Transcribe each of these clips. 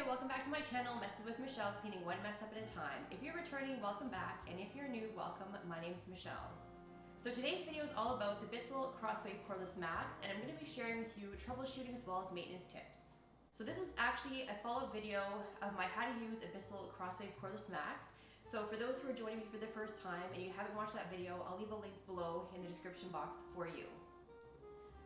welcome back to my channel, Messing with Michelle, cleaning one mess up at a time. If you're returning, welcome back, and if you're new, welcome. My name's Michelle. So today's video is all about the Bissell Crosswave Cordless Max, and I'm going to be sharing with you troubleshooting as well as maintenance tips. So this is actually a follow-up video of my how to use a Bissell Crosswave Cordless Max. So for those who are joining me for the first time and you haven't watched that video, I'll leave a link below in the description box for you.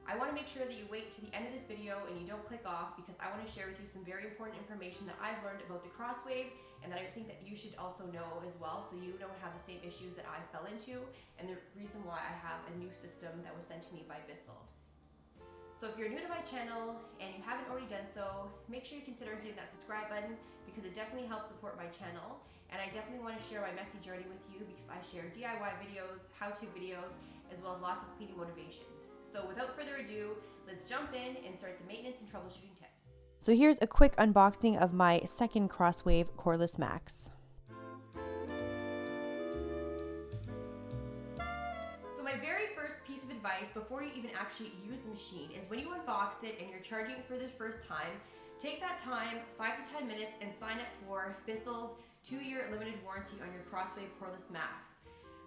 I want to make sure that you wait to the end of this video and you don't click off, because I want to share with you some very important information that I've learned about the Crosswave and that I think that you should also know as well, so you don't have the same issues that I fell into, and the reason why I have a new system that was sent to me by Bissell. So if you're new to my channel and you haven't already done so, make sure you consider hitting that subscribe button, because it definitely helps support my channel, and I definitely want to share my messy journey with you because I share DIY videos, how-to videos, as well as lots of cleaning motivation. So without further ado, let's jump in and start the maintenance and troubleshooting tips. So here's a quick unboxing of my second Crosswave Cordless Max. So my very first piece of advice before you even actually use the machine is when you unbox it and you're charging it for the first time, take that time, 5 to 10 minutes, and sign up for Bissell's 2-year limited warranty on your Crosswave Cordless Max.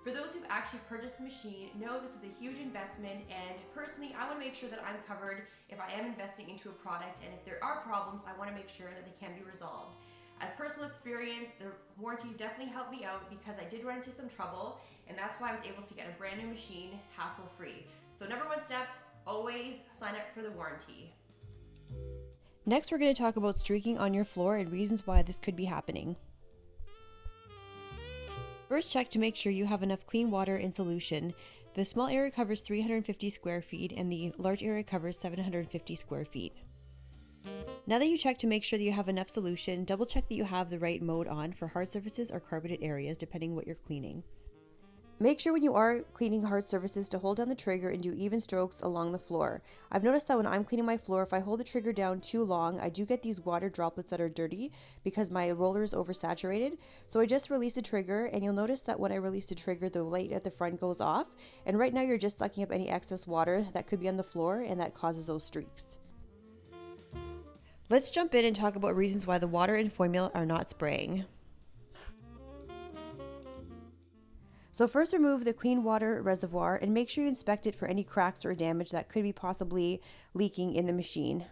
For those who've actually purchased the machine, know this is a huge investment, and personally, I want to make sure that I'm covered if I am investing into a product, and if there are problems, I want to make sure that they can be resolved. As personal experience, the warranty definitely helped me out because I did run into some trouble, and that's why I was able to get a brand new machine hassle-free. So number one step, always sign up for the warranty. Next, we're going to talk about streaking on your floor and reasons why this could be happening. First, check to make sure you have enough clean water in solution. The small area covers 350 square feet and the large area covers 750 square feet. Now that you check to make sure that you have enough solution, double check that you have the right mode on for hard surfaces or carpeted areas, depending what you're cleaning. Make sure when you are cleaning hard surfaces to hold down the trigger and do even strokes along the floor. I've noticed that when I'm cleaning my floor, if I hold the trigger down too long, I do get these water droplets that are dirty because my roller is oversaturated. So I just release the trigger, and you'll notice that when I release the trigger, the light at the front goes off. And right now you're just sucking up any excess water that could be on the floor, and that causes those streaks. Let's jump in and talk about reasons why the water and formula are not spraying. So first, remove the clean water reservoir and make sure you inspect it for any cracks or damage that could be possibly leaking in the machine.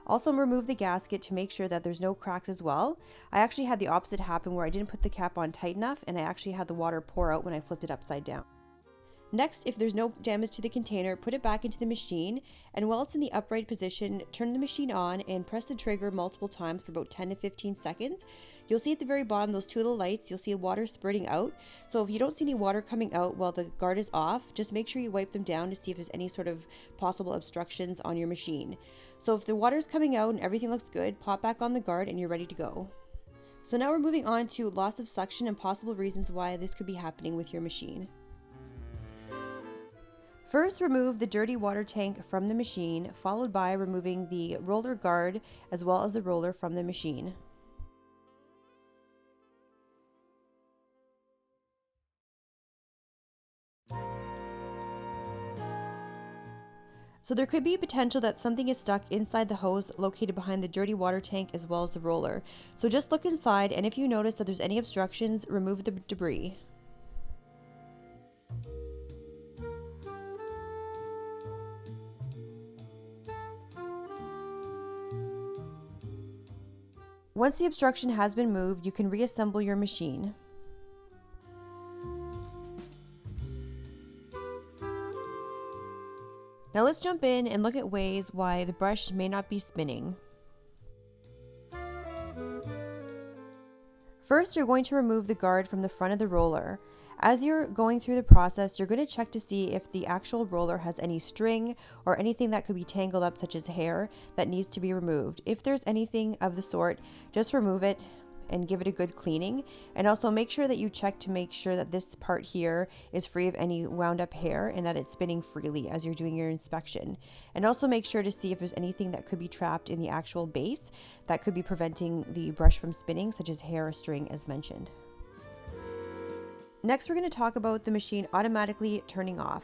Also, remove the gasket to make sure that there's no cracks as well. I actually had the opposite happen where I didn't put the cap on tight enough, and I actually had the water pour out when I flipped it upside down. Next, if there's no damage to the container, put it back into the machine, and while it's in the upright position, turn the machine on and press the trigger multiple times for about 10 to 15 seconds. You'll see at the very bottom those two little lights, you'll see water spurting out. So if you don't see any water coming out while the guard is off, just make sure you wipe them down to see if there's any sort of possible obstructions on your machine. So if the water is coming out and everything looks good, pop back on the guard and you're ready to go. So now we're moving on to loss of suction and possible reasons why this could be happening with your machine. First, remove the dirty water tank from the machine, followed by removing the roller guard as well as the roller from the machine. So there could be potential that something is stuck inside the hose located behind the dirty water tank as well as the roller. So just look inside, and if you notice that there's any obstructions, remove the debris. Once the obstruction has been moved, you can reassemble your machine. Now let's jump in and look at ways why the brush may not be spinning. First, you're going to remove the guard from the front of the roller. As you're going through the process, you're going to check to see if the actual roller has any string or anything that could be tangled up, such as hair, that needs to be removed. If there's anything of the sort, just remove it and give it a good cleaning. And also make sure that you check to make sure that this part here is free of any wound up hair and that it's spinning freely as you're doing your inspection. And also make sure to see if there's anything that could be trapped in the actual base that could be preventing the brush from spinning, such as hair or string as mentioned. Next, we're going to talk about the machine automatically turning off.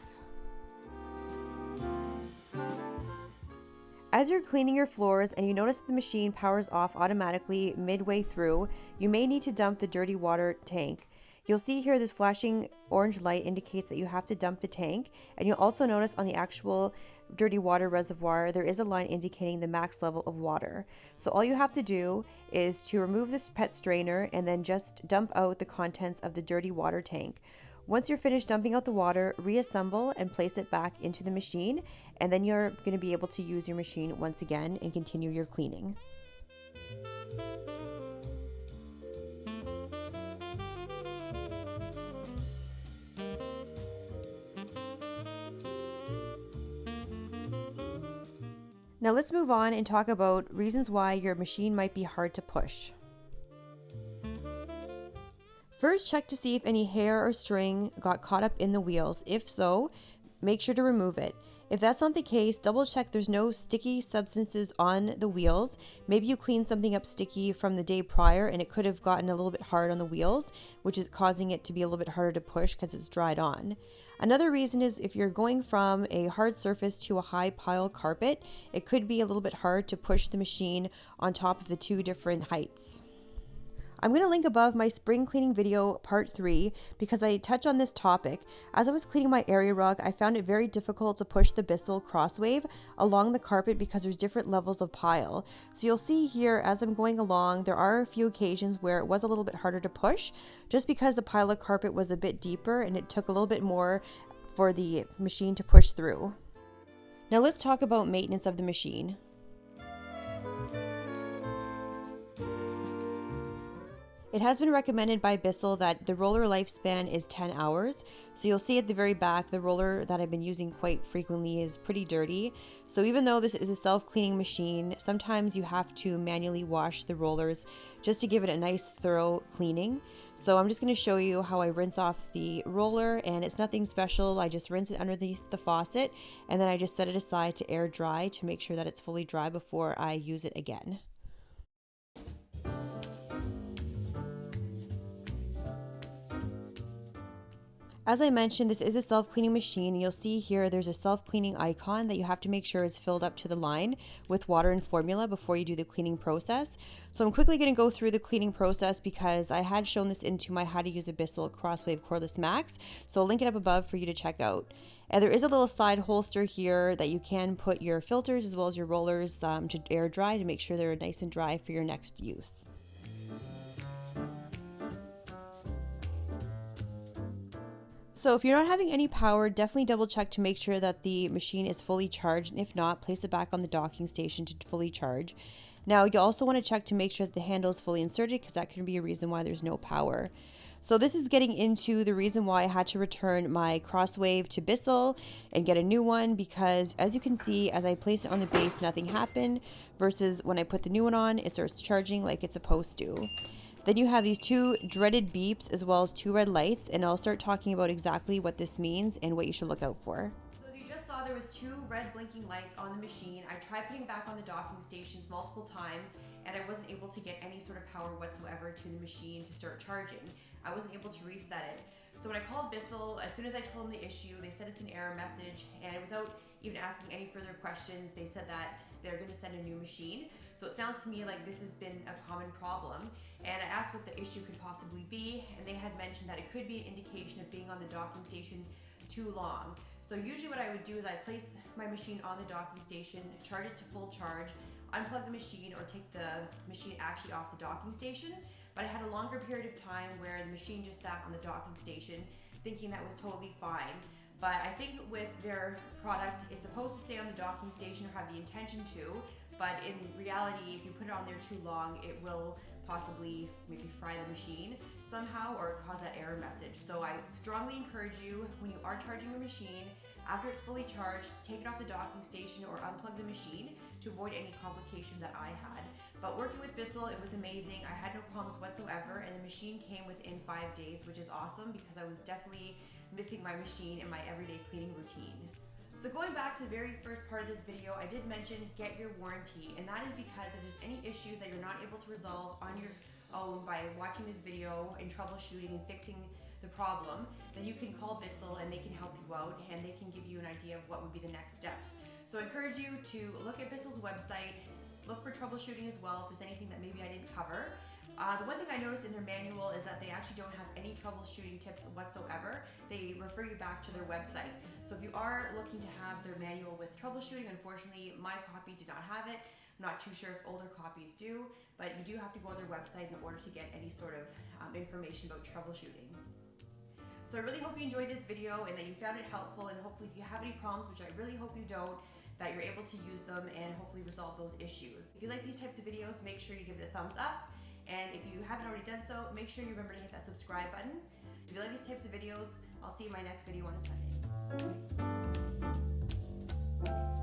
As you're cleaning your floors and you notice that the machine powers off automatically midway through, you may need to dump the dirty water tank. You'll see here this flashing orange light indicates that you have to dump the tank, and you'll also notice on the actual dirty water reservoir there is a line indicating the max level of water. So all you have to do is to remove this pet strainer and then just dump out the contents of the dirty water tank. Once you're finished dumping out the water, reassemble and place it back into the machine, and then you're going to be able to use your machine once again and continue your cleaning. Now let's move on and talk about reasons why your machine might be hard to push. First, check to see if any hair or string got caught up in the wheels. If so, make sure to remove it. If that's not the case, double check there's no sticky substances on the wheels. Maybe you cleaned something up sticky from the day prior and it could have gotten a little bit hard on the wheels, which is causing it to be a little bit harder to push because it's dried on. Another reason is if you're going from a hard surface to a high pile carpet, it could be a little bit hard to push the machine on top of the two different heights. I'm going to link above my spring cleaning video part 3 because I touch on this topic. As I was cleaning my area rug, I found it very difficult to push the Bissell Crosswave along the carpet because there's different levels of pile. So you'll see here as I'm going along, there are a few occasions where it was a little bit harder to push just because the pile of carpet was a bit deeper and it took a little bit more for the machine to push through. Now let's talk about maintenance of the machine. It has been recommended by Bissell that the roller lifespan is 10 hours. So you'll see at the very back, the roller that I've been using quite frequently is pretty dirty. So even though this is a self-cleaning machine, sometimes you have to manually wash the rollers just to give it a nice thorough cleaning. So I'm just going to show you how I rinse off the roller, and it's nothing special. I just rinse it underneath the faucet and then I just set it aside to air dry to make sure that it's fully dry before I use it again. As I mentioned, this is a self-cleaning machine, and you'll see here there's a self-cleaning icon that you have to make sure is filled up to the line with water and formula before you do the cleaning process. So I'm quickly going to go through the cleaning process because I had shown this into my How to Use a Bissell Crosswave Cordless Max, so I'll link it up above for you to check out. And there is a little side holster here that you can put your filters as well as your rollers to air dry to make sure they're nice and dry for your next use. So if you're not having any power, definitely double check to make sure that the machine is fully charged, and if not, place it back on the docking station to fully charge. Now you also want to check to make sure that the handle is fully inserted because that can be a reason why there's no power. So this is getting into the reason why I had to return my Crosswave to Bissell and get a new one, because as you can see, as I placed it on the base, nothing happened, versus when I put the new one on, it starts charging like it's supposed to. Then you have these two dreaded beeps as well as two red lights, and I'll start talking about exactly what this means and what you should look out for. So as you just saw, there was two red blinking lights on the machine. I tried putting back on the docking stations multiple times, and I wasn't able to get any sort of power whatsoever to the machine to start charging. I wasn't able to reset it. So when I called Bissell, as soon as I told them the issue, they said it's an error message, and without even asking any further questions, they said that they're going to send a new machine. So it sounds to me like this has been a common problem, and I asked what the issue could possibly be, and they had mentioned that it could be an indication of being on the docking station too long. So usually what I would do is I place my machine on the docking station, charge it to full charge, unplug the machine, or take the machine actually off the docking station. But I had a longer period of time where the machine just sat on the docking station, thinking that was totally fine. But I think with their product, it's supposed to stay on the docking station or have the intention to, but in reality, if you put it on there too long, it will possibly maybe fry the machine somehow or cause that error message. So I strongly encourage you, when you are charging your machine, after it's fully charged, take it off the docking station or unplug the machine to avoid any complication that I had. But working with Bissell, it was amazing. I had no problems whatsoever, and the machine came within 5 days, which is awesome because I was definitely missing my machine in my everyday cleaning routine. So going back to the very first part of this video, I did mention get your warranty, and that is because if there's any issues that you're not able to resolve on your own by watching this video and troubleshooting and fixing the problem, then you can call Bissell and they can help you out and they can give you an idea of what would be the next steps. So I encourage you to look at Bissell's website, look for troubleshooting as well if there's anything that maybe I didn't cover. The one thing I noticed in their manual is that they actually don't have any troubleshooting tips whatsoever. They refer you back to their website. So if you are looking to have their manual with troubleshooting, unfortunately my copy did not have it. I'm not too sure if older copies do, but you do have to go on their website in order to get any sort of information about troubleshooting. So I really hope you enjoyed this video and that you found it helpful, and hopefully if you have any problems, which I really hope you don't, that you're able to use them and hopefully resolve those issues. If you like these types of videos, make sure you give it a thumbs up. And if you haven't already done so, make sure you remember to hit that subscribe button. If you like these types of videos, I'll see you in my next video on a Sunday.